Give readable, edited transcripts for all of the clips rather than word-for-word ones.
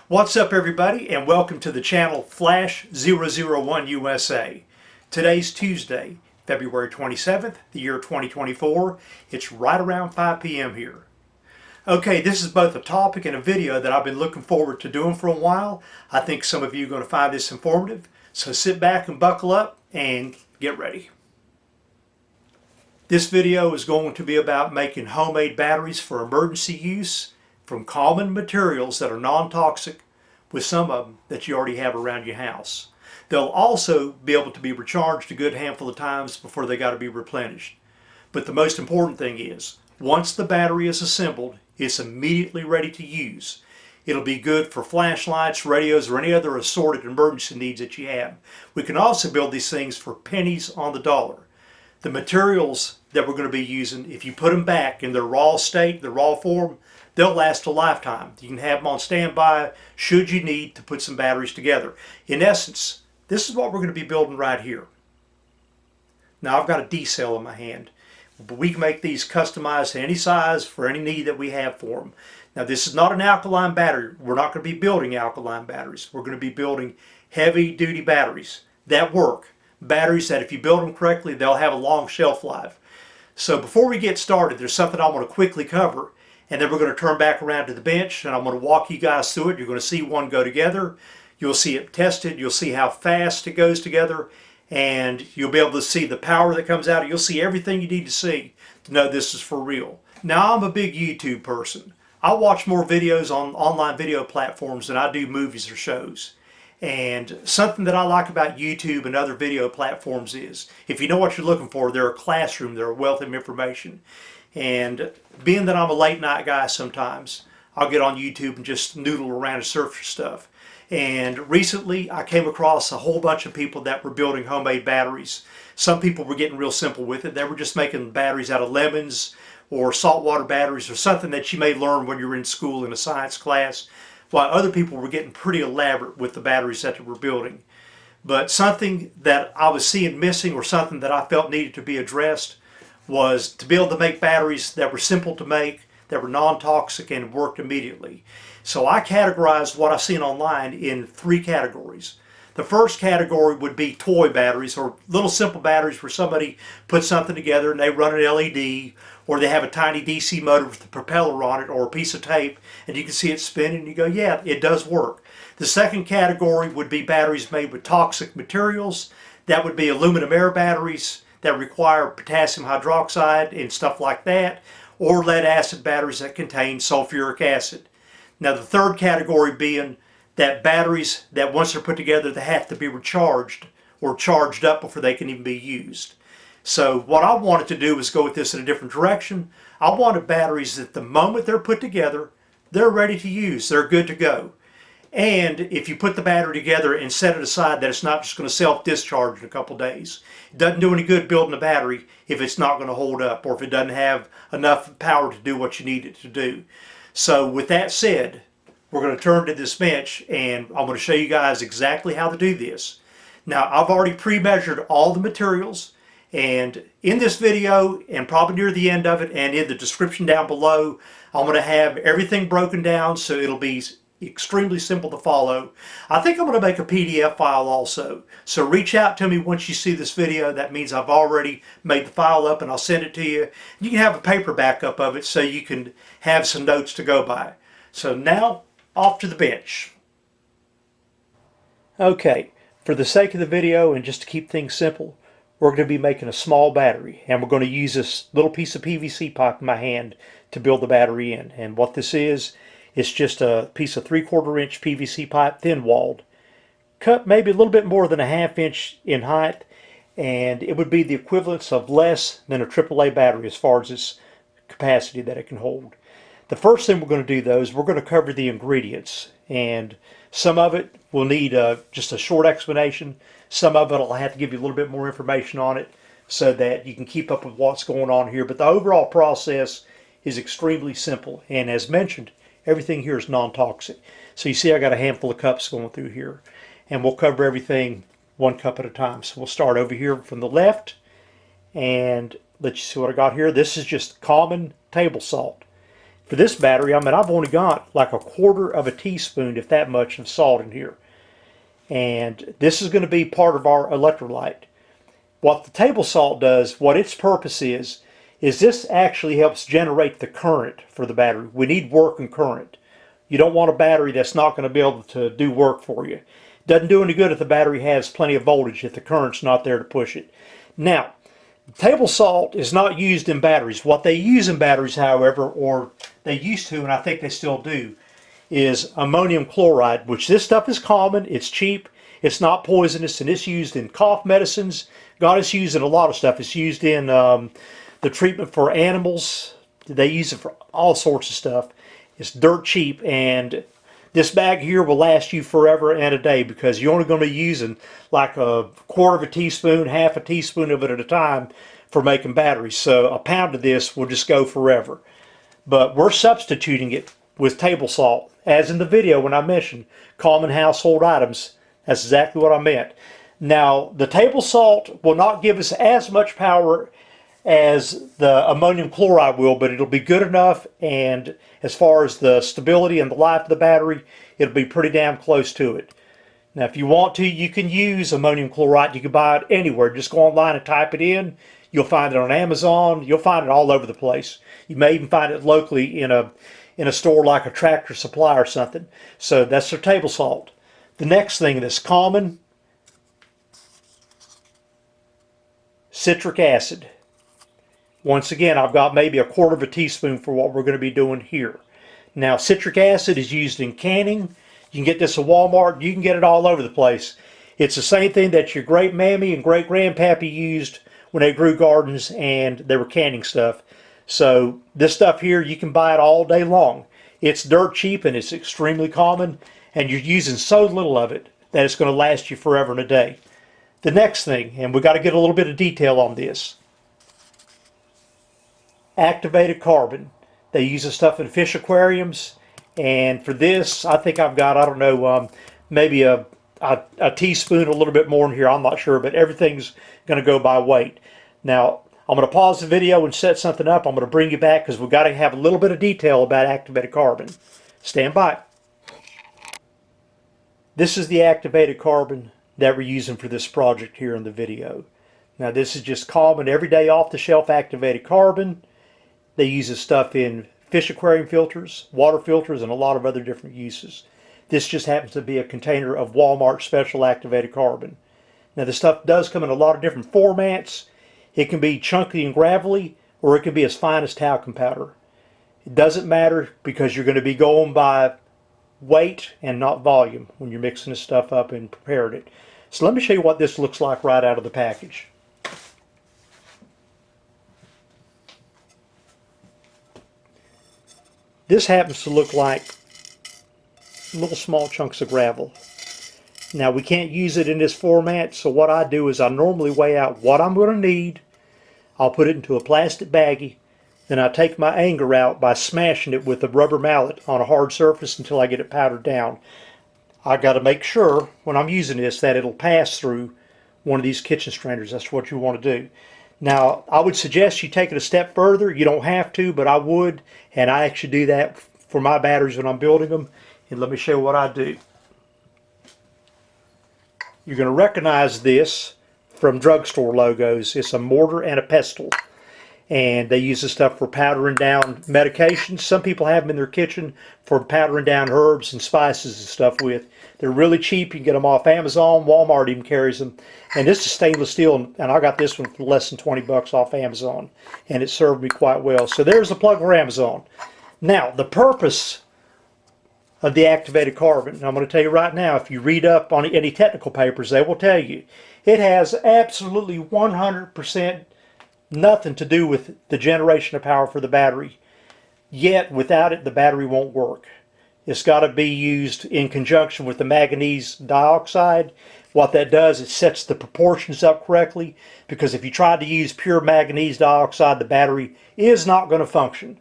What's up everybody, and welcome to the channel Flash 001 USA. Today's Tuesday, February 27th, the year 2024. It's right around 5 p.m. here. Okay, this is both a topic and a video that I've been looking forward to doing for a while. I think some of you are going to find this informative, so sit back and buckle up and get ready. This video is going to be about making homemade batteries for emergency use from common materials that are non-toxic, with some of them that you already have around your house. They'll also be able to be recharged a good handful of times before they got to be replenished. But the most important thing is, once the battery is assembled, it's immediately ready to use. It'll be good for flashlights, radios, or any other assorted emergency needs that you have. We can also build these things for pennies on the dollar. The materials that we're going to be using, if you put them back in their raw state, their raw form, they'll last a lifetime. You can have them on standby should you need to put some batteries together. In essence, this is what we're going to be building right here. Now I've got a D cell in my hand, but we can make these customized to any size for any need that we have for them. Now this is not an alkaline battery. We're not going to be building alkaline batteries. We're going to be building heavy duty batteries that work. Batteries that if you build them correctly, they'll have a long shelf life. So before we get started, there's something I want to quickly cover, and then we're going to turn back around to the bench and I'm going to walk you guys through it. You're going to see one go together. You'll see it tested. You'll see how fast it goes together, and you'll be able to see the power that comes out. You'll see everything you need to see to know this is for real. Now I'm a big YouTube person. I watch more videos on online video platforms than I do movies or shows. And something that I like about YouTube and other video platforms is, if you know what you're looking for, they're a classroom, they're a wealth of information. And being that I'm a late night guy sometimes, I'll get on YouTube and just noodle around and search for stuff. And recently I came across a whole bunch of people that were building homemade batteries. Some people were getting real simple with it. They were just making batteries out of lemons or saltwater batteries or something that you may learn when you're in school in a science class, while other people were getting pretty elaborate with the batteries that they were building. But something that I was seeing missing, or something that I felt needed to be addressed, was to be able to make batteries that were simple to make, that were non-toxic and worked immediately. So I categorized what I've seen online in 3 categories. The first category would be toy batteries, or little simple batteries where somebody puts something together and they run an LED, or they have a tiny DC motor with a propeller on it or a piece of tape, and you can see it spinning and you go, yeah, it does work. The second category would be batteries made with toxic materials. That would be aluminum air batteries that require potassium hydroxide and stuff like that, or lead acid batteries that contain sulfuric acid. Now the third category being that batteries that once they're put together, they have to be recharged or charged up before they can even be used. So what I wanted to do was go with this in a different direction. I wanted batteries that the moment they're put together, they're ready to use, they're good to go. And if you put the battery together and set it aside, that it's not just going to self-discharge in a couple days. It doesn't do any good building a battery if it's not going to hold up, or if it doesn't have enough power to do what you need it to do. So with that said, we're going to turn to this bench and I'm going to show you guys exactly how to do this. Now I've already pre-measured all the materials, and in this video, and probably near the end of it, and in the description down below, I'm going to have everything broken down so it'll be extremely simple to follow. I think I'm going to make a PDF file also. So reach out to me once you see this video. That means I've already made the file up and I'll send it to you. You can have a paper backup of it so you can have some notes to go by. So now, off to the bench. Okay, for the sake of the video and just to keep things simple, we're going to be making a small battery, and we're going to use this little piece of PVC pipe in my hand to build the battery in. And what this is, it's just a piece of 3/4 inch PVC pipe, thin walled, cut maybe a little bit more than a 1/2 inch in height, and it would be the equivalence of less than a AAA battery as far as its capacity that it can hold. The first thing we're going to do though is we're going to cover the ingredients, and some of it will need just a short explanation. Some of it I'll have to give you a little bit more information on it so that you can keep up with what's going on here. But the overall process is extremely simple, and as mentioned, everything here is non-toxic. So you see I got a handful of cups going through here, and we'll cover everything 1 cup at a time. So we'll start over here from the left and let you see what I got here. This is just common table salt. For this battery, I mean, I've only got like a quarter of a teaspoon, if that much, of salt in here. And this is going to be part of our electrolyte. What the table salt does, what its purpose is this actually helps generate the current for the battery. We need working current. You don't want a battery that's not going to be able to do work for you. Doesn't do any good if the battery has plenty of voltage if the current's not there to push it. Now, table salt is not used in batteries. What they use in batteries, however, or they used to, and I think they still do, is ammonium chloride, which this stuff is common, it's cheap, it's not poisonous, and it's used in cough medicines. God, it's used in a lot of stuff. It's used in the treatment for animals. They use it for all sorts of stuff. It's dirt cheap, and this bag here will last you forever and a day because you're only going to be using like a quarter of a teaspoon, half a teaspoon of it at a time for making batteries. So a pound of this will just go forever. But we're substituting it with table salt. As in the video when I mentioned common household items, that's exactly what I meant. Now, the table salt will not give us as much power as the ammonium chloride will, but it'll be good enough, and as far as the stability and the life of the battery, it'll be pretty damn close to it. Now, if you want to, you can use ammonium chloride. You can buy it anywhere. Just go online and type it in. You'll find it on Amazon. You'll find it all over the place. You may even find it locally in a store like a Tractor Supply or something. So that's their table salt. The next thing that's common, citric acid. Once again, I've got maybe a quarter of a teaspoon for what we're going to be doing here. Now, citric acid is used in canning. You can get this at Walmart. You can get it all over the place. It's the same thing that your great mammy and great grandpappy used when they grew gardens and they were canning stuff. So this stuff here, you can buy it all day long. It's dirt cheap and it's extremely common, and you're using so little of it that it's going to last you forever and a day. The next thing, and we got to get a little bit of detail on this, activated carbon. They use this stuff in fish aquariums, and for this I think I've got, I don't know, maybe a teaspoon, a little bit more in here, I'm not sure, but everything's going to go by weight. Now I'm going to pause the video and set something up. I'm going to bring you back because we've got to have a little bit of detail about activated carbon. Stand by. This is the activated carbon that we're using for this project here in the video. Now this is just common everyday off-the-shelf activated carbon. They use this stuff in fish aquarium filters, water filters, and a lot of other different uses. This just happens to be a container of Walmart special activated carbon. Now this stuff does come in a lot of different formats. It can be chunky and gravelly, or it can be as fine as talcum powder. It doesn't matter because you're going to be going by weight and not volume when you're mixing this stuff up and preparing it. So let me show you what this looks like right out of the package. This happens to look like little small chunks of gravel. Now we can't use it in this format, so what I do is I normally weigh out what I'm going to need. I'll put it into a plastic baggie, then I take my anger out by smashing it with a rubber mallet on a hard surface until I get it powdered down. I got to make sure when I'm using this that it'll pass through one of these kitchen strainers. That's what you want to do. Now I would suggest you take it a step further. You don't have to, but I would, and I actually do that for my batteries when I'm building them. And let me show you what I do. You're going to recognize this from drugstore logos. It's a mortar and a pestle, and they use this stuff for powdering down medications. Some people have them in their kitchen for powdering down herbs and spices and stuff with. They're really cheap. You can get them off Amazon. Walmart even carries them. And this is stainless steel, and I got this one for less than 20 bucks off Amazon, and it served me quite well. So there's the plug for Amazon. Now, the purpose of the activated carbon, and I'm going to tell you right now, if you read up on any technical papers, they will tell you it has absolutely 100% nothing to do with the generation of power for the battery. Yet without it, the battery won't work. It's got to be used in conjunction with the manganese dioxide. What that does, it sets the proportions up correctly, because if you try to use pure manganese dioxide, the battery is not going to function.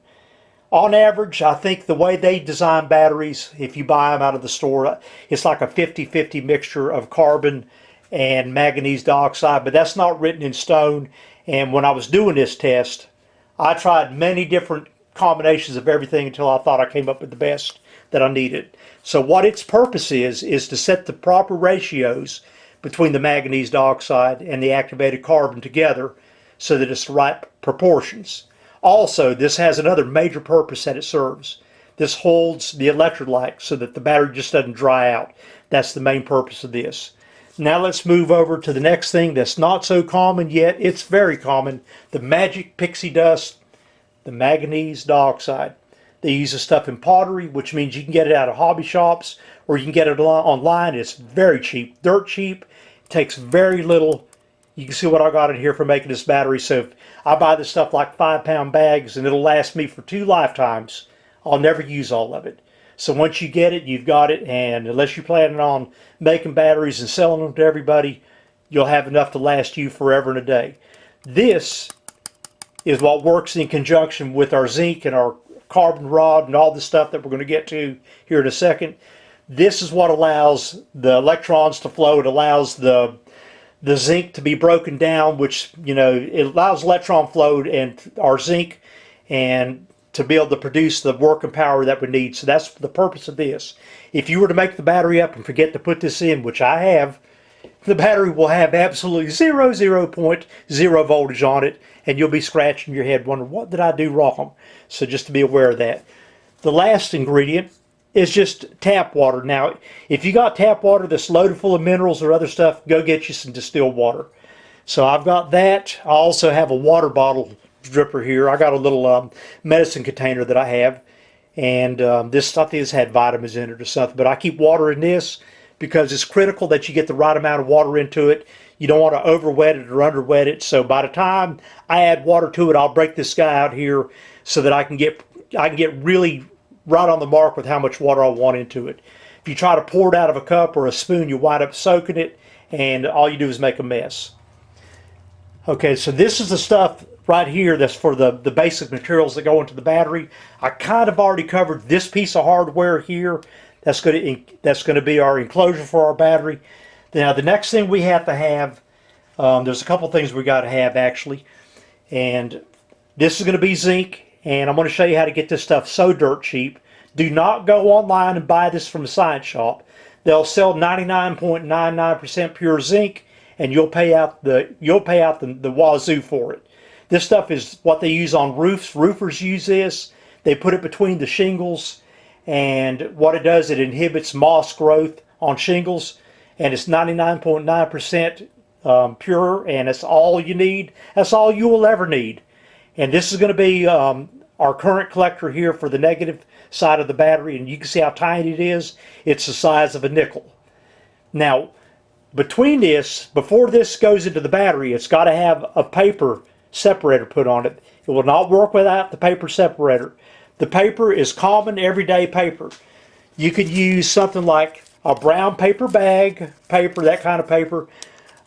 On average, I think the way they design batteries, if you buy them out of the store, it's like a 50-50 mixture of carbon and manganese dioxide, but that's not written in stone. And when I was doing this test, I tried many different combinations of everything until I thought I came up with the best that I needed. So what its purpose is to set the proper ratios between the manganese dioxide and the activated carbon together so that it's the right proportions. Also, this has another major purpose that it serves. This holds the electrolyte so that the battery just doesn't dry out. That's the main purpose of this. Now let's move over to the next thing that's not so common yet. It's very common. The magic pixie dust, the manganese dioxide. They use this stuff in pottery, which means you can get it out of hobby shops or you can get it online. It's very cheap, dirt cheap. It takes very little. You can see what I got in here for making this battery. So if I buy this stuff like 5-pound bags and it'll last me for 2 lifetimes. I'll never use all of it. So once you get it, you've got it, and unless you're planning on making batteries and selling them to everybody, you'll have enough to last you forever and a day. This is what works in conjunction with our zinc and our carbon rod and all the stuff that we're going to get to here in a second. This is what allows the electrons to flow. It allows the zinc to be broken down, which, you know, it allows electron flow and our zinc and to be able to produce the working power that we need. So that's the purpose of this. If you were to make the battery up and forget to put this in, which I have, the battery will have absolutely 0.0 voltage on it, and you'll be scratching your head wondering, what did I do wrong? So just to be aware of that. The last ingredient is just tap water. Now, if you got tap water that's loaded full of minerals or other stuff, go get you some distilled water. So I've got that. I also have a water bottle dripper here. I got a little medicine container that I have, and this, I think this had vitamins in it or something, but I keep water in this because it's critical that you get the right amount of water into it. You don't want to over wet it or under wet it. So by the time I add water to it, I'll break this guy out here so that I can get really right on the mark with how much water I want into it. If you try to pour it out of a cup or a spoon, you wind up soaking it, and all you do is make a mess. Okay, so this is the stuff right here that's for the basic materials that go into the battery. I kind of already covered this piece of hardware here. That's going to be our enclosure for our battery. Now the next thing we have to have, there's a couple things we got to have actually, and this is going to be zinc, and I'm going to show you how to get this stuff so dirt cheap. Do not go online and buy this from a science shop. They'll sell 99.99% pure zinc, and you'll pay out the wazoo for it. This stuff is what they use on roofs. Roofers use this. They put it between the shingles, and what it does, it inhibits moss growth on shingles, and it's 99.9% pure, and it's all you need. That's all you will ever need. And this is going to be our current collector here for the negative side of the battery, and you can see how tiny it is. It's the size of a nickel. Now, between this, before this goes into the battery, it's got to have a paper separator put on it. It will not work without the paper separator. The paper is common everyday paper. You could use something like a brown paper bag paper, that kind of paper.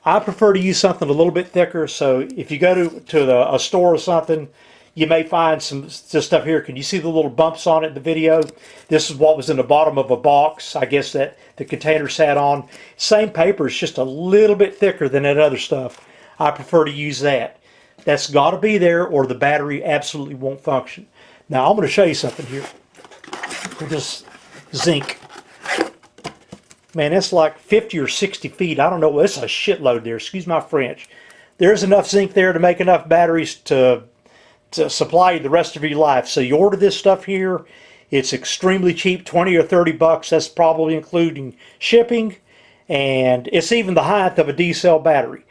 I prefer to use something a little bit thicker, so if you go to a store or something, you may find some stuff here. Can you see the little bumps on it in the video? This is what was in the bottom of a box, I guess, that the container sat on. Same paper, it's just a little bit thicker than that other stuff. I prefer to use that. That's got to be there or the battery absolutely won't function. Now I'm going to show you something here with this zinc. Man, it's like 50 or 60 feet. I don't know. It's a shitload there. Excuse my French. There's enough zinc there to make enough batteries to supply you the rest of your life. So you order this stuff here. It's extremely cheap, 20 or 30 bucks. That's probably including shipping. And it's even the height of a D-cell battery.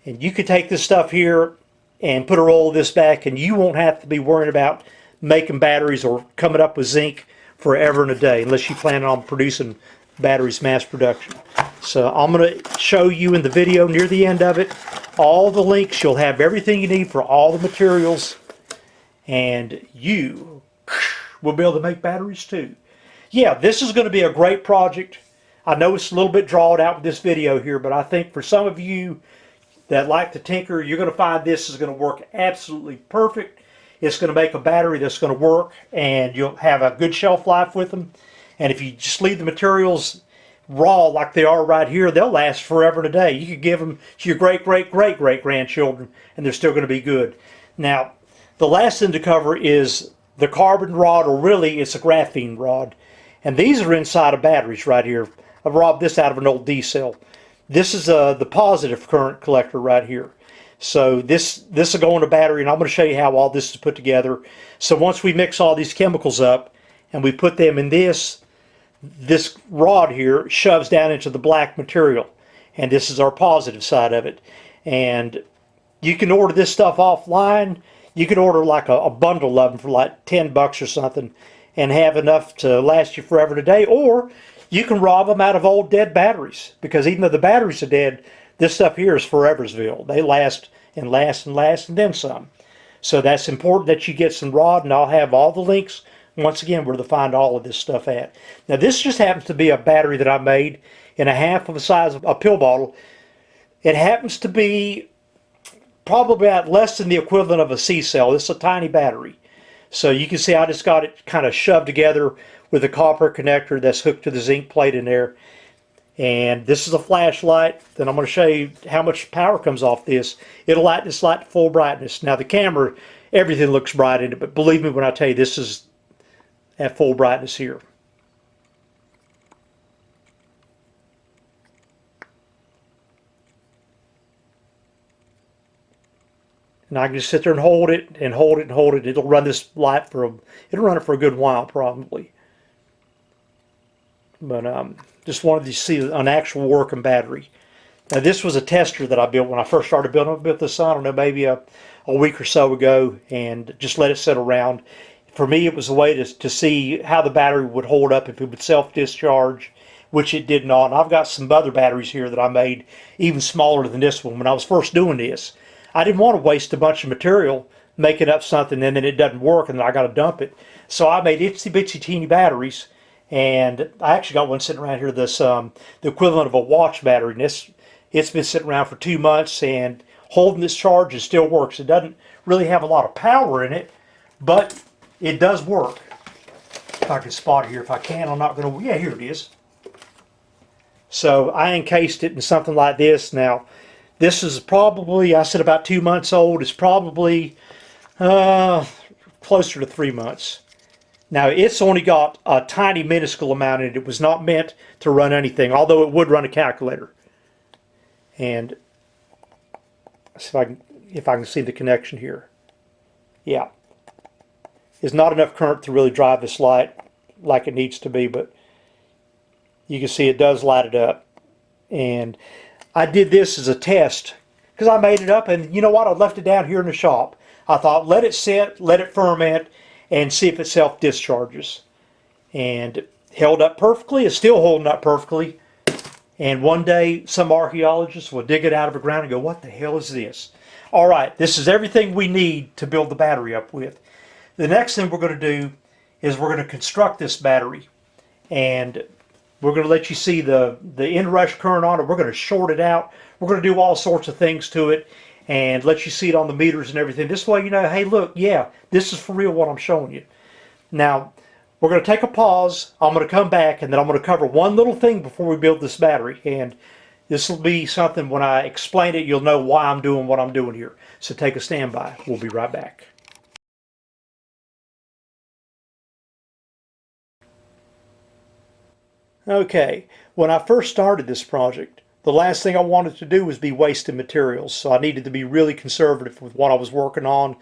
And you could take this stuff here and put a roll of this back, and you won't have to be worrying about making batteries or coming up with zinc forever and a day, unless you plan on producing batteries mass production. So I'm going to show you in the video near the end of it all the links. You'll have everything you need for all the materials, and you will be able to make batteries too. Yeah, this is going to be a great project. I know it's a little bit drawn out with this video here, but I think for some of you that like to tinker, you're going to find this is going to work absolutely perfect. It's going to make a battery that's going to work, and you'll have a good shelf life with them. And if you just leave the materials raw like they are right here, they'll last forever and a day. You could give them to your great-great-great-great-grandchildren, and they're still going to be good. Now, the last thing to cover is the carbon rod, or really it's a graphene rod. And these are inside of batteries right here. I've robbed this out of an old D cell. This is the positive current collector right here. So this will go in a battery, and I'm going to show you how all this is put together. So once we mix all these chemicals up and we put them in this rod here shoves down into the black material, and this is our positive side of it. And you can order this stuff offline. You can order like a bundle of them for like 10 bucks or something and have enough to last you forever today. Or you can rob them out of old dead batteries, because even though the batteries are dead, this stuff here is foreversville. They last and last and last and then some. So that's important that you get some rod, and I'll have all the links once again where to find all of this stuff at. Now this just happens to be a battery that I made in a half of the size of a pill bottle. It happens to be probably about less than the equivalent of a C cell. It's a tiny battery. So you can see I just got it kind of shoved together with a copper connector that's hooked to the zinc plate in there. And this is a flashlight. Then I'm going to show you how much power comes off this. It'll light this light to full brightness. Now the camera, everything looks bright in it, but believe me when I tell you this is at full brightness here. And I can just sit there and hold it and hold it and hold it. It'll run this light it'll run it for a good while probably. But just wanted to see an actual working battery. Now this was a tester that I built when I first started building. I built this, I don't know, maybe a week or so ago, and just let it sit around. For me, it was a way to see how the battery would hold up if it would self-discharge, which it did not. And I've got some other batteries here that I made even smaller than this one when I was first doing this. I didn't want to waste a bunch of material making up something and then it doesn't work and then I got to dump it. So I made itsy bitsy teeny batteries, and I actually got one sitting around here that's the equivalent of a watch battery. And it's been sitting around for 2 months and holding this charge. It still works. It doesn't really have a lot of power in it, but it does work. If I can spot it here, if I can, I'm not going to, yeah, here it is. So I encased it in something like this. Now, this is probably, I said about 2 months old. It's probably closer to 3 months. Now, it's only got a tiny, minuscule amount in it. It was not meant to run anything, although it would run a calculator. And see if I can see the connection here. Yeah. There's not enough current to really drive this light like it needs to be, but you can see it does light it up. And I did this as a test because I made it up, and you know what? I left it down here in the shop. I thought, let it sit, let it ferment, and see if it self-discharges. And it held up perfectly. It's still holding up perfectly. And one day, some archaeologists will dig it out of the ground and go, what the hell is this? All right, this is everything we need to build the battery up with. The next thing we're going to do is we're going to construct this battery. And we're going to let you see the inrush current on it. We're going to short it out. We're going to do all sorts of things to it and let you see it on the meters and everything. This way you know, hey, look, yeah, this is for real what I'm showing you. Now, we're going to take a pause. I'm going to come back, and then I'm going to cover one little thing before we build this battery. And this will be something, when I explain it, you'll know why I'm doing what I'm doing here. So take a standby. We'll be right back. Okay, when I first started this project, the last thing I wanted to do was be wasting materials. So I needed to be really conservative with what I was working on.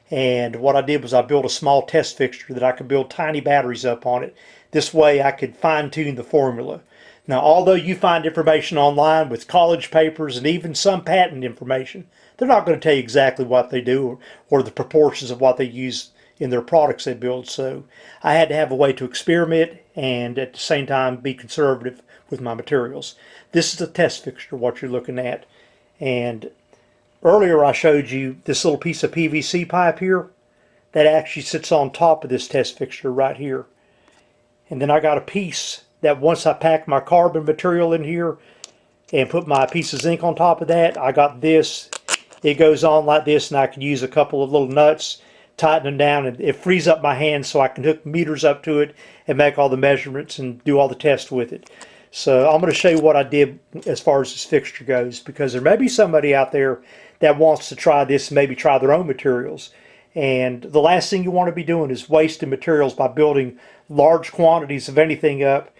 And what I did was I built a small test fixture that I could build tiny batteries up on it. This way I could fine-tune the formula. Now, although you find information online with college papers and even some patent information, they're not going to tell you exactly what they do or the proportions of what they use in their products they build. So I had to have a way to experiment and at the same time be conservative with my materials. This is a test fixture, what you're looking at. And earlier I showed you this little piece of PVC pipe here that actually sits on top of this test fixture right here. And then I got a piece that once I packed my carbon material in here and put my piece of zinc on top of that, I got this. It goes on like this, and I can use a couple of little nuts, tighten them down, and it frees up my hand so I can hook meters up to it and make all the measurements and do all the tests with it. So I'm going to show you what I did as far as this fixture goes, because there may be somebody out there that wants to try this and maybe try their own materials. And the last thing you want to be doing is wasting materials by building large quantities of anything up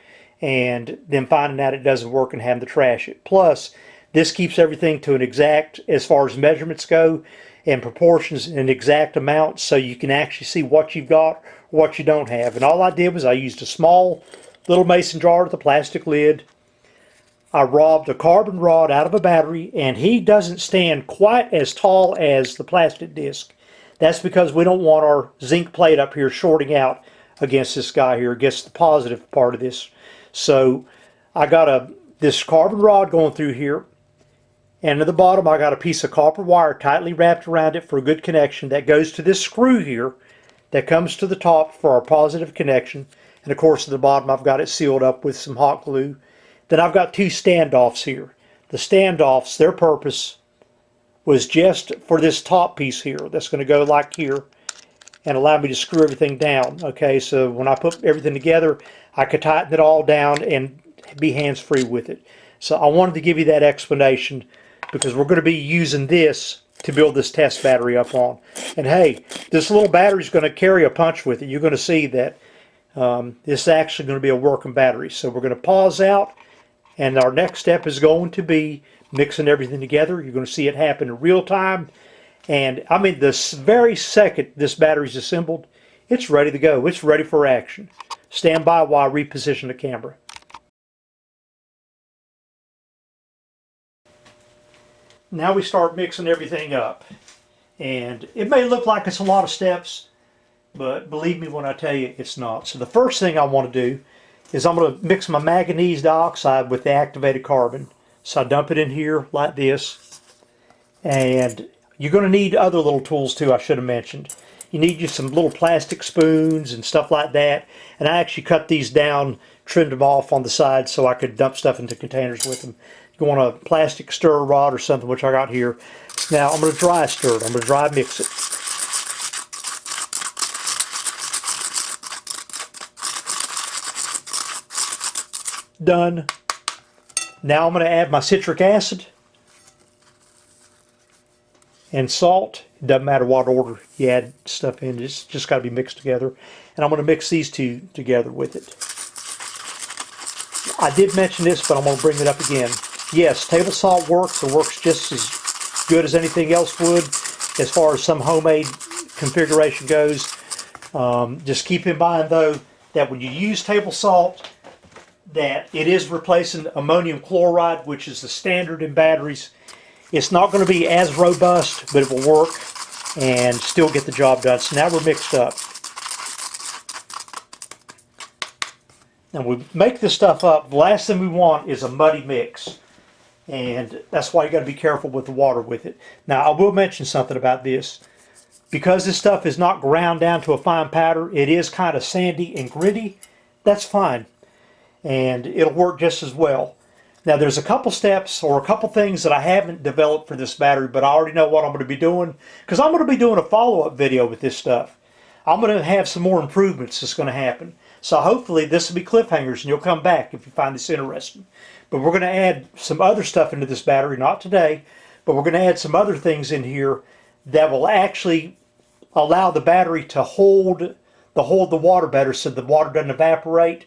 and then finding out it doesn't work and having to trash it. Plus, this keeps everything to an exact, as far as measurements go, and proportions in exact amounts, so you can actually see what you've got or what you don't have. And all I did was I used a small little mason jar with a plastic lid. I robbed a carbon rod out of a battery, and he doesn't stand quite as tall as the plastic disc. That's because we don't want our zinc plate up here shorting out against this guy here, against the positive part of this. So I got this carbon rod going through here, and at the bottom I got a piece of copper wire tightly wrapped around it for a good connection that goes to this screw here that comes to the top for our positive connection. And of course at the bottom I've got it sealed up with some hot glue. Then I've got two standoffs here. The standoffs, their purpose was just for this top piece here that's going to go like here and allow me to screw everything down. Okay, so when I put everything together, I could tighten it all down and be hands-free with it. So I wanted to give you that explanation because we're going to be using this to build this test battery up on. And hey, this little battery is going to carry a punch with it. You're going to see that this is actually going to be a working battery. So we're going to pause out, and our next step is going to be mixing everything together. You're going to see it happen in real time. And I mean, this very second this battery's assembled, it's ready to go. It's ready for action. Stand by while I reposition the camera. Now we start mixing everything up. And it may look like it's a lot of steps, but believe me when I tell you it's not. So the first thing I want to do is I'm going to mix my manganese dioxide with the activated carbon. So I dump it in here like this. And you're going to need other little tools too, I should have mentioned. You need just some little plastic spoons and stuff like that. And I actually cut these down, trimmed them off on the side so I could dump stuff into containers with them. You want a plastic stir rod or something, which I got here. Now I'm going to dry stir it. I'm going to dry mix it. Done. Now I'm going to add my citric acid and salt. It doesn't matter what order you add stuff in, it's just got to be mixed together. And I'm going to mix these two together with it. I did mention this, but I'm going to bring it up again. Yes, table salt works. It works just as good as anything else would as far as some homemade configuration goes. Just keep in mind though that when you use table salt, that it is replacing ammonium chloride, which is the standard in batteries. It's not going to be as robust, but it will work and still get the job done. So now we're mixed up. Now we make this stuff up. The last thing we want is a muddy mix. And that's why you got to be careful with the water with it. Now I will mention something about this. Because this stuff is not ground down to a fine powder, it is kind of sandy and gritty. That's fine. And it'll work just as well. Now there's a couple steps or a couple things that I haven't developed for this battery, but I already know what I'm going to be doing, because I'm going to be doing a follow-up video with this stuff. I'm going to have some more improvements that's going to happen. So hopefully this will be cliffhangers and you'll come back if you find this interesting. But we're going to add some other stuff into this battery, not today, but we're going to add some other things in here that will actually allow the battery to hold the water better so the water doesn't evaporate.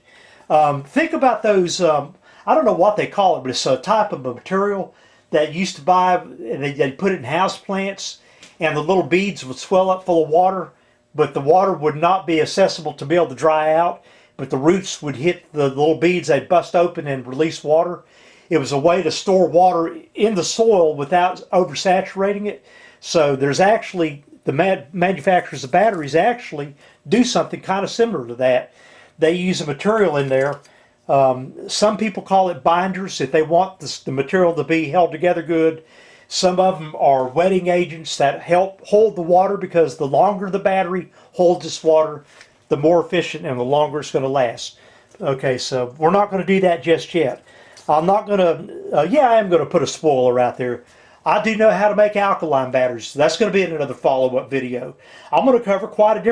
Think about those, I don't know what they call it, but it's a type of material that used to buy, and they put it in house plants, and the little beads would swell up full of water, but the water would not be accessible to be able to dry out, but the roots would hit the little beads, they'd bust open and release water. It was a way to store water in the soil without oversaturating it. So there's actually, the manufacturers of batteries actually do something kind of similar to that. They use a material in there. Some people call it binders if they want the material to be held together good. Some of them are wetting agents that help hold the water, because the longer the battery holds its water, the more efficient and the longer it's going to last. Okay, so we're not going to do that just yet. I'm not going to, yeah, I am going to put a spoiler out there. I do know how to make alkaline batteries. So that's going to be in another follow-up video. I'm going to cover quite a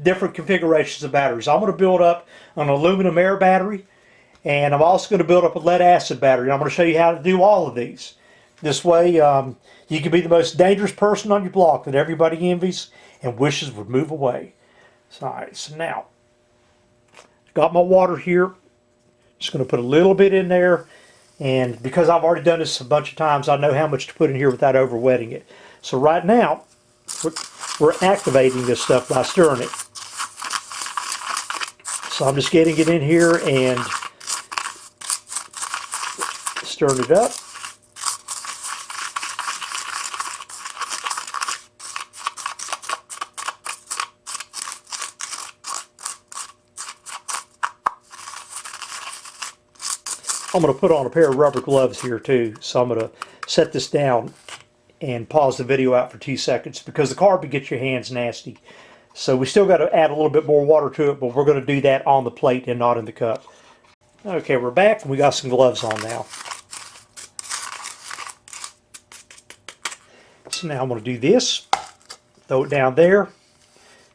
different configurations of batteries. I'm going to build up an aluminum air battery, and I'm also going to build up a lead acid battery. I'm going to show you how to do all of these. This way you can be the most dangerous person on your block that everybody envies and wishes would move away. So, all right, so now, got my water here. Just going to put a little bit in there. And because I've already done this a bunch of times, I know how much to put in here without over wetting it. So right now, we're activating this stuff by stirring it. So I'm just getting it in here and stirring it up. I'm going to put on a pair of rubber gloves here too, so I'm going to set this down and pause the video out for 2 seconds because the carbon gets your hands nasty. So we still got to add a little bit more water to it, but we're going to do that on the plate and not in the cup. Okay, we're back and we got some gloves on now. So now I'm going to do this, throw it down there,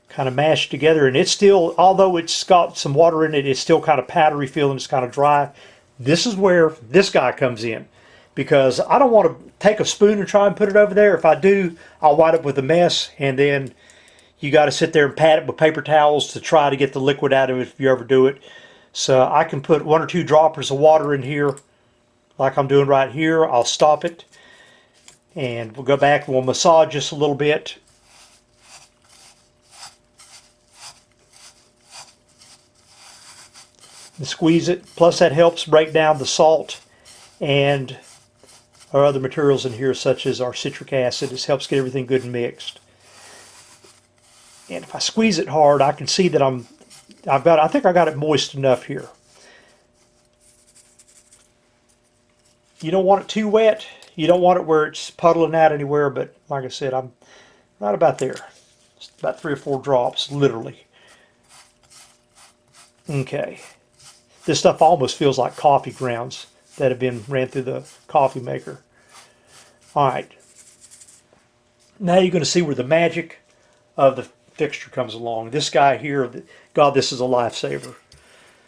kind of mash together, and it's still, although it's got some water in it, it's still kind of powdery feeling, it's kind of dry. This is where this guy comes in, because I don't want to take a spoon and try and put it over there. If I do, I'll wind up with a mess, and then you got to sit there and pat it with paper towels to try to get the liquid out of it if you ever do it. So I can put 1 or 2 droppers of water in here like I'm doing right here. I'll stop it, and we'll go back and we'll massage just a little bit. And squeeze it. Plus that helps break down the salt and our other materials in here, such as our citric acid. This helps get everything good and mixed. And if I squeeze it hard, I can see that I think I got it moist enough here. You don't want it too wet. You don't want it where it's puddling out anywhere, but like I said, I'm right about there. It's about 3 or 4 drops, literally. Okay. This stuff almost feels like coffee grounds that have been ran through the coffee maker. All right. Now you're going to see where the magic of the fixture comes along. This guy here, God, this is a lifesaver.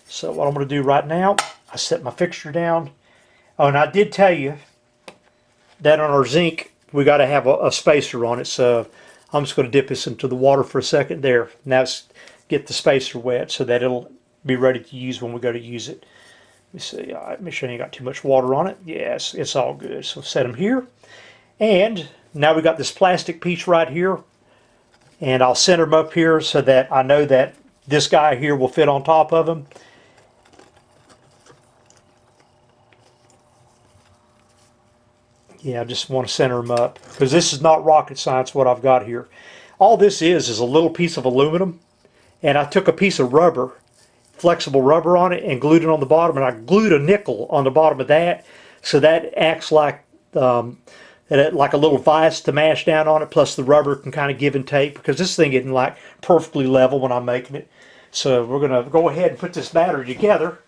So what I'm going to do right now, I set my fixture down. Oh, and I did tell you that on our zinc, we got to have a spacer on it. So I'm just going to dip this into the water for a second there. Now get the spacer wet so that it'll be ready to use when we go to use it. Let me see. All right, make sure I ain't got too much water on it. Yes, it's all good. So set them here. And now we got this plastic piece right here. And I'll center them up here so that I know that this guy here will fit on top of them. Yeah, I just want to center them up because this is not rocket science what I've got here. All this is a little piece of aluminum, and I took a piece of rubber, flexible rubber on it, and glued it on the bottom, and I glued a nickel on the bottom of that, so that acts like a little vise to mash down on it, plus the rubber can kind of give and take, because this thing isn't like perfectly level when I'm making it. So we're going to go ahead and put this battery together.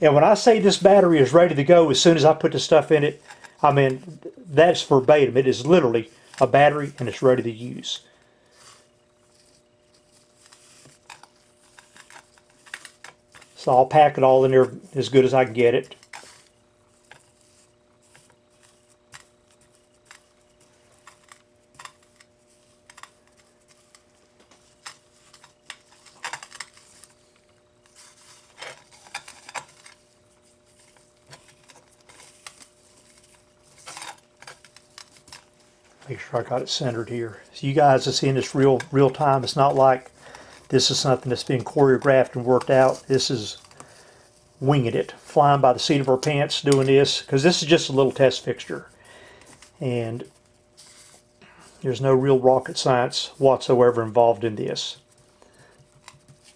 And when I say this battery is ready to go as soon as I put the stuff in it, I mean, that's verbatim. It is literally a battery and it's ready to use. So I'll pack it all in there as good as I can get it. Make sure I got it centered here. So you guys are seeing this real time. It's not like this is something that's been choreographed and worked out. This is winging it, flying by the seat of our pants doing this, because this is just a little test fixture. And there's no real rocket science whatsoever involved in this.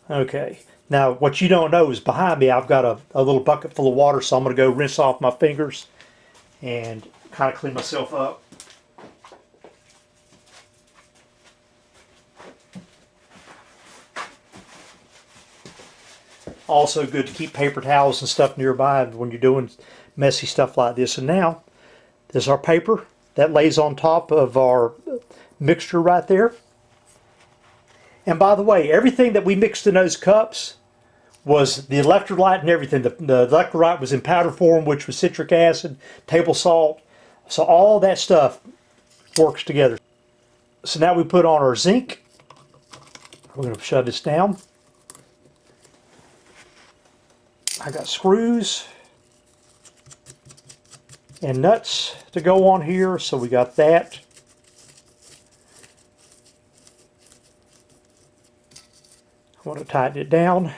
Okay, now what you don't know is behind me I've got a little bucket full of water, so I'm going to go rinse off my fingers and kind of clean myself up. Also good to keep paper towels and stuff nearby when you're doing messy stuff like this. And now there's our paper that lays on top of our mixture right there. And by the way, everything that we mixed in those cups was the electrolyte and everything. The electrolyte was in powder form, which was citric acid, table salt, So all that stuff works together. So now we put on our zinc. We're going to shut this down. I got screws and nuts to go on here, so we got that. I want to tighten it down.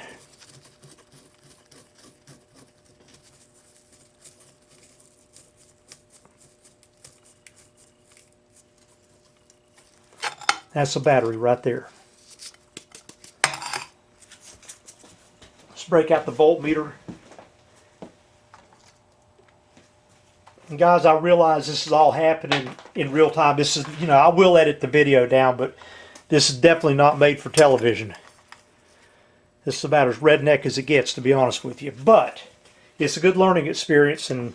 That's the battery right there. Let's break out the voltmeter. And guys, I realize this is all happening in real time. This is, you know, I will edit the video down, but this is definitely not made for television. This is about as redneck as it gets, to be honest with you. But it's a good learning experience, and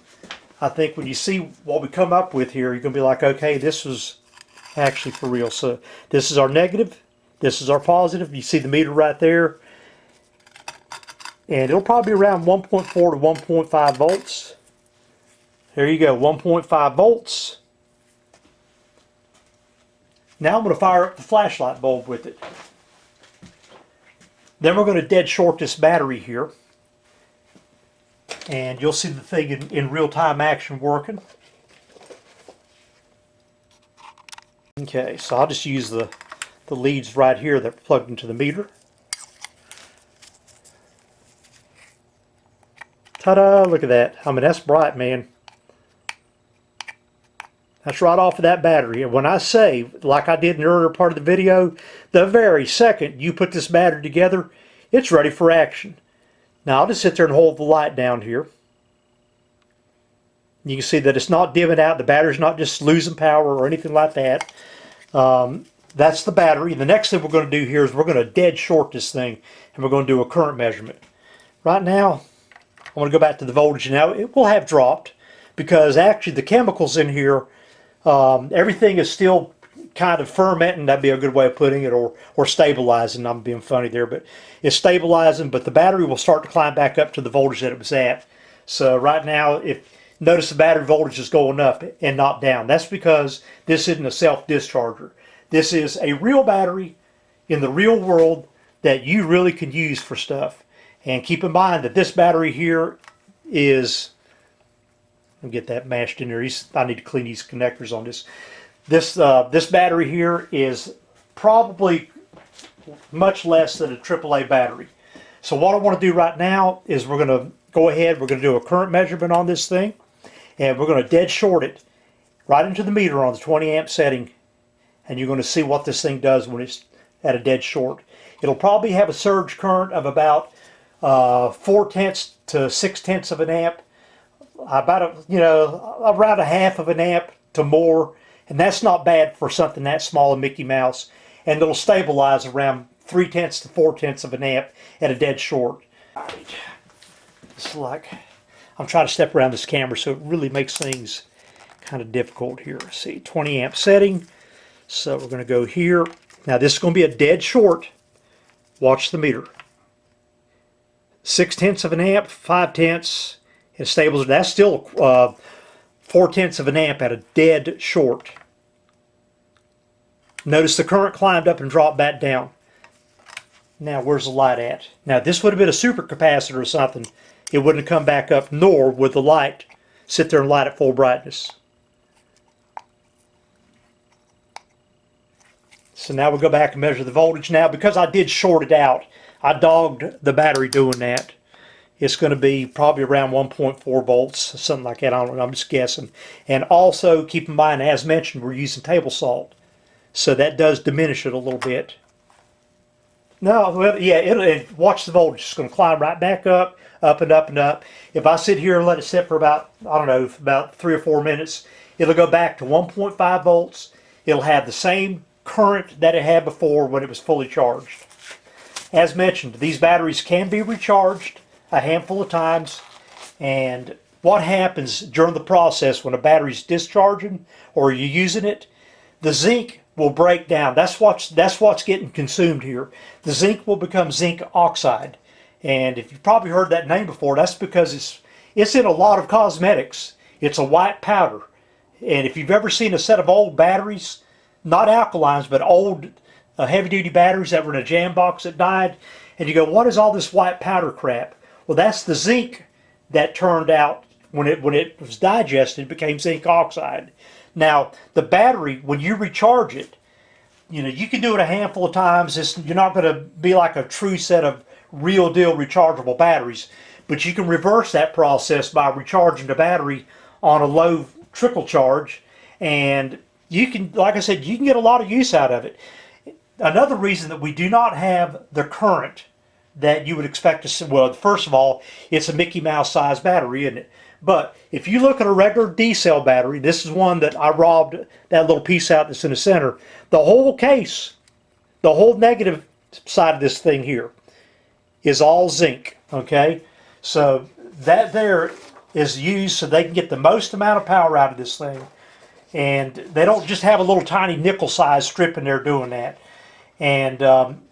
I think when you see what we come up with here, you're going to be like, okay, this was actually for real. So this is our negative, this is our positive. You see the meter right there, and it'll probably be around 1.4 to 1.5 volts. There you go, 1.5 volts. Now I'm going to fire up the flashlight bulb with it. Then we're going to dead short this battery here, and you'll see the thing in real-time action working. Okay, so I'll just use the leads right here that are plugged into the meter. Ta-da! Look at that. I mean, that's bright, man. That's right off of that battery. And when I say, like I did in the earlier part of the video, the very second you put this battery together, it's ready for action. Now I'll just sit there and hold the light down here. You can see that it's not dimming out. The battery's not just losing power or anything like that. That's the battery. The next thing we're going to do here is we're going to dead short this thing, and we're going to do a current measurement. Right now, I want to go back to the voltage. Now it will have dropped because actually the chemicals in here, everything is still kind of fermenting. That'd be a good way of putting it, or stabilizing. I'm being funny there, but it's stabilizing, but the battery will start to climb back up to the voltage that it was at. So right now, if notice the battery voltage is going up and not down. That's because this isn't a self-discharger. This is a real battery in the real world that you really can use for stuff. And keep in mind that this battery here is, let me get that mashed in there. I need to clean these connectors on this. This battery here is probably much less than a AAA battery. So what I want to do right now is we're going to go ahead, we're going to do a current measurement on this thing, and we're going to dead short it right into the meter on the 20 amp setting, and you're going to see what this thing does when it's at a dead short. It'll probably have a surge current of about 4/10 to 6/10 of an amp, about around a half of an amp to more, and that's not bad for something that small, a Mickey Mouse. And it'll stabilize around 3/10 to 4/10 of an amp at a dead short. All right. It's like I'm trying to step around this camera, so it really makes things kind of difficult here. See, 20 amp setting. So we're going to go here. Now this is going to be a dead short. Watch the meter. 6/10 of an amp, 5/10. It stables. That's still 4/10 of an amp at a dead short. Notice the current climbed up and dropped back down. Now where's the light at? Now this would have been a supercapacitor or something. It wouldn't have come back up, nor would the light sit there and light at full brightness. So now we'll go back and measure the voltage. Now because I did short it out, I dogged the battery doing that. It's going to be probably around 1.4 volts, something like that. I don't know, I'm just guessing. And also keep in mind, as mentioned, we're using table salt. So that does diminish it a little bit. No, well, yeah, watch the voltage. It's going to climb right back up and up and up. If I sit here and let it sit for about, I don't know, for about 3 or 4 minutes, it'll go back to 1.5 volts. It'll have the same current that it had before when it was fully charged. As mentioned, these batteries can be recharged a handful of times, and what happens during the process when a battery's discharging or you're using it, the zinc will break down. That's what's getting consumed here. The zinc will become zinc oxide, and if you've probably heard that name before, that's because it's in a lot of cosmetics. It's a white powder, And if you've ever seen a set of old batteries, not alkalines, but old heavy-duty batteries that were in a jam box that died, and you go, what is all this white powder crap? Well, that's the zinc that turned out when it was digested, became zinc oxide. Now, the battery, when you recharge it, you know, you can do it a handful of times. You're not going to be like a true set of real deal rechargeable batteries, but you can reverse that process by recharging the battery on a low trickle charge, and you can, like I said, you can get a lot of use out of it. Another reason that we do not have the current that you would expect to see, well, first of all, it's a Mickey Mouse size battery, isn't it? But if you look at a regular D-cell battery, this is one that I robbed that little piece out that's in the center. The whole case, the whole negative side of this thing here is all zinc, okay? So that there is used so they can get the most amount of power out of this thing. And they don't just have a little tiny nickel-sized strip in there doing that. And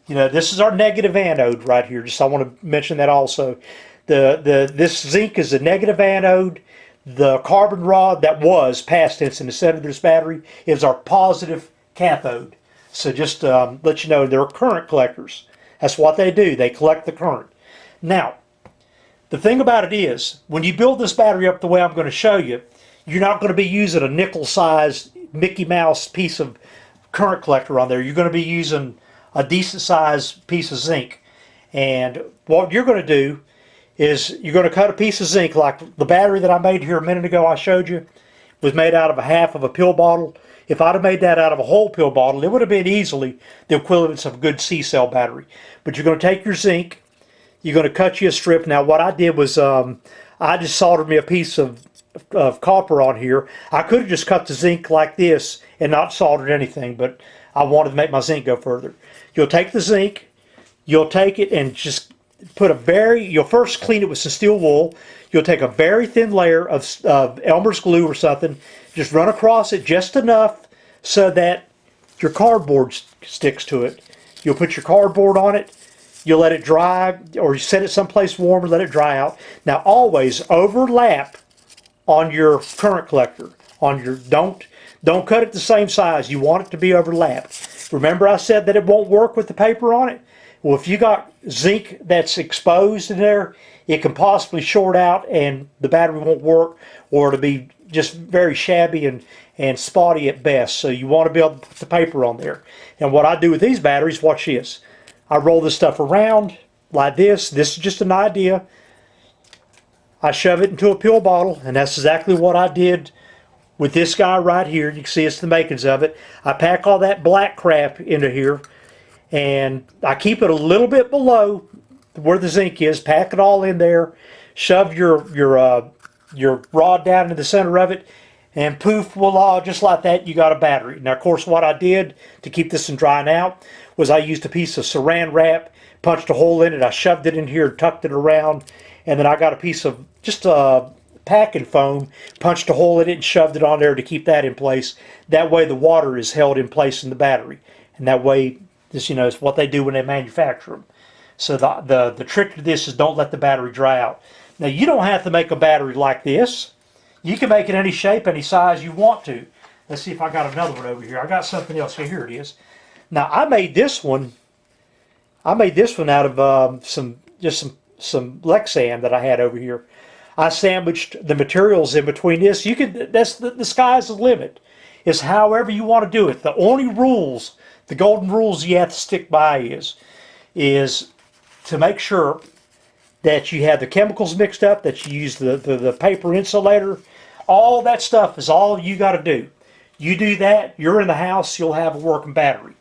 you know, this is our negative anode right here. Just I want to mention that also. This zinc is the negative anode. The carbon rod that was past tense in the center of this battery is our positive cathode. So just let you know, they're current collectors. That's what they do. They collect the current. Now, the thing about it is, when you build this battery up the way I'm going to show you, you're not going to be using a nickel-sized Mickey Mouse piece of current collector on there. You're going to be using a decent sized piece of zinc. And what you're going to do is you're going to cut a piece of zinc, like the battery that I made here a minute ago I showed you was made out of a half of a pill bottle. If I'd have made that out of a whole pill bottle, it would have been easily the equivalence of a good C-cell battery. But you're going to take your zinc, you're going to cut you a strip. Now what I did was I just soldered me a piece of copper on here. I could have just cut the zinc like this and not soldered anything, but I wanted to make my zinc go further. You'll take the zinc, you'll take it and just put you'll first clean it with some steel wool. You'll take a very thin layer of Elmer's glue or something, just run across it just enough so that your cardboard sticks to it. You'll put your cardboard on it, you'll let it dry, or you set it someplace warm and let it dry out. Now always overlap on your current collector. Don't cut it the same size. You want it to be overlapped. Remember I said that it won't work with the paper on it? Well, if you got zinc that's exposed in there, it can possibly short out and the battery won't work, or it'll be just very shabby and spotty at best. So you want to be able to put the paper on there. And what I do with these batteries, watch this. I roll this stuff around like this. This is just an idea. I shove it into a pill bottle, and that's exactly what I did with this guy right here. You can see it's the makings of it. I pack all that black crap into here, and I keep it a little bit below where the zinc is. Pack it all in there. Shove your rod down into the center of it, and poof, voila, just like that, you got a battery. Now, of course, what I did to keep this from drying out was I used a piece of saran wrap, punched a hole in it, I shoved it in here, tucked it around, and then I got a piece of just packing foam, punched a hole in it and shoved it on there to keep that in place. That way the water is held in place in the battery. And that way, this, you know, is what they do when they manufacture them. So the trick to this is don't let the battery dry out. Now you don't have to make a battery like this. You can make it any shape, any size you want to. Let's see if I got another one over here. I got something else here. Here it is. Now I made this one out of some Lexan that I had over here. I sandwiched the materials in between this. You could, that's the sky's the limit. It's however you want to do it. The only rules, the golden rules you have to stick by is to make sure that you have the chemicals mixed up, that you use the paper insulator. All that stuff is all you got to do. You do that, you're in the house, you'll have a working battery.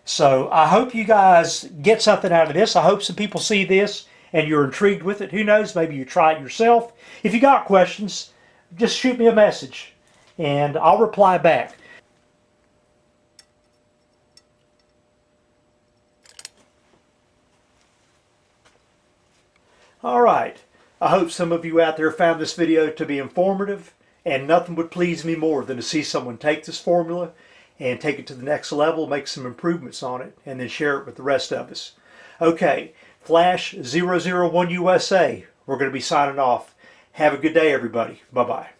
So I hope you guys get something out of this. I hope some people see this and you're intrigued with it. Who knows, maybe you try it yourself. If you got questions, just shoot me a message and I'll reply back. Alright, I hope some of you out there found this video to be informative, and nothing would please me more than to see someone take this formula and take it to the next level, make some improvements on it, and then share it with the rest of us. Okay, Flash 001 USA, we're going to be signing off. Have a good day, everybody. Bye-bye.